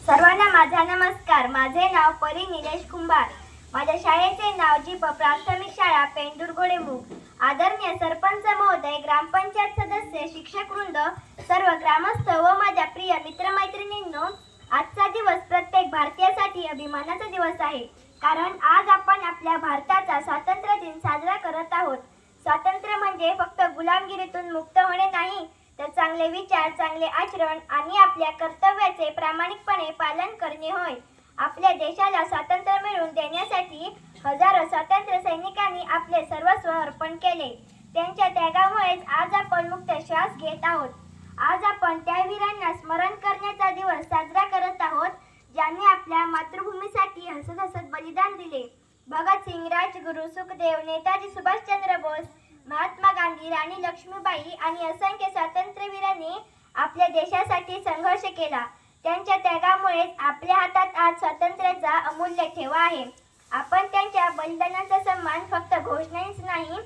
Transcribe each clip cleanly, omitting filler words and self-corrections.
सर्वांना माझा नमस्कार. माझे नाव परी निलेश कुंभार. माझ्या शाळेचे नाव जीप प्राथमिक शाळा पेंडुरगोडेमुख. आदरणीय सरपंच महोदय, ग्रामपंचायत सदस्य, शिक्षक वृंद, सर्व ग्रामस्थ व माझ्या प्रिय मित्रमैत्रिणींनो, आजचा दिवस प्रत्येक भारतीयासाठी अभिमानाचा दिवस आहे. कारण आज आपण आपल्या भारताचा स्वातंत्र्य दिन साजरा करत आहोत. स्वातंत्र्य म्हणजे फक्त गुलामगिरीतून मुक्त होणे नाही, तर चांगले विचार, चांगले आचरण आणि आपल्या कर्तव्याचे प्रामाणिकपणे पालन करणे होय. आपल्या देशाला स्वातंत्र्य मिळवून देण्यासाठी हजारो स्वातंत्र्य सैनिकांनी आपले सर्वस्व अर्पण केले. त्यांच्या त्यागामुळेच आज आपण मुक्त श्वास घेत आहोत. आज आपण त्या वीरांना स्मरण करण्याचा दिवस साजरा करत आहोत, ज्यांनी आपल्या मातृभूमीसाठी हसत हसत बलिदान दिले. भगतसिंग, राजगुरू, सुखदेव, नेताजी सुभाषचंद्र बोस, महात्मा गांधी, राणी लक्ष्मीबाई आणि असंख्य स्वातंत्र्यवीरांनी आपल्या देशासाठी संघर्ष केला. त्यांच्या त्यागामुळेच आपल्या हातात आज स्वातंत्र्याचा अमूल्य ठेवा आहे. आपण त्यांच्या बलिदानाचा सन्मान फक्त घोषणेनेच नाही,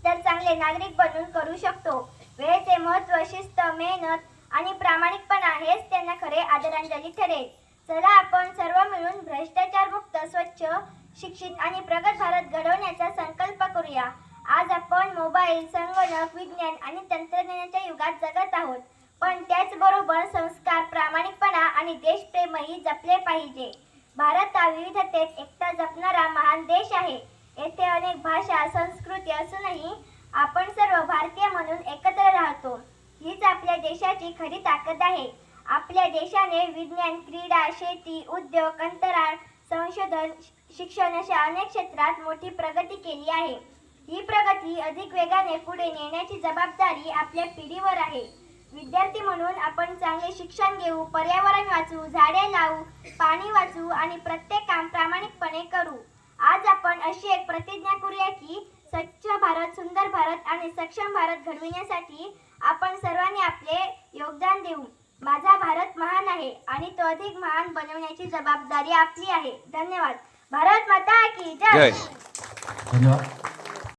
तर चांगले नागरिक बनून करू शकतो. वेळेचे महत्त्व, शिस्त, मेहनत आणि प्रामाणिकपणा हेच त्यांना खरे आदरांजली ठरेल. चला आपण सर्व मिळून भ्रष्टाचारमुक्त, स्वच्छ, शिक्षित आणि प्रगत भारत घडवण्याचा संकल्प करूया. आज आपण मोबाईल, संगणक, विज्ञान आणि तंत्रज्ञानाच्या युगात जगत आहोत, पण त्याचबरोबर संस्कार, प्रामाणिकपणा आणि देशप्रेमही जपले पाहिजे. भारत हा विविधतेत एकता जपणारा महान देश आहे. येथे अनेक भाषा, संस्कृती असूनही आपण सर्व भारतीय म्हणून एकत्र राहतो. हीच आपल्या देशाची खरी ताकद आहे. आपल्या देशाने विज्ञान, क्रीडा, शेती, उद्योग, अंतराळ, संशोधन, शिक्षण अशा अनेक क्षेत्रात मोठी प्रगती केली आहे. ही प्रगती अधिक वेगाने पुढे नेण्याची जबाबदारी आपल्या पिढीवर आहे. विद्यार्थी म्हणून आपण चांगले शिक्षण घेऊ, पर्यावरण वाचवू, झाडे लावू, पाणी वाचवू आणि प्रत्येक काम प्रामाणिकपणे करू. आज आपण अशी एक प्रतिज्ञा करूया की स्वच्छ भारत, सुंदर भारत आणि सक्षम भारत घडविण्यासाठी आपण सर्वांनी आपले योगदान देऊ. माझा भारत महान आहे आणि तो अधिक महान बनवण्याची जबाबदारी आपली आहे. धन्यवाद. भारत माता की जय. धन्यवाद.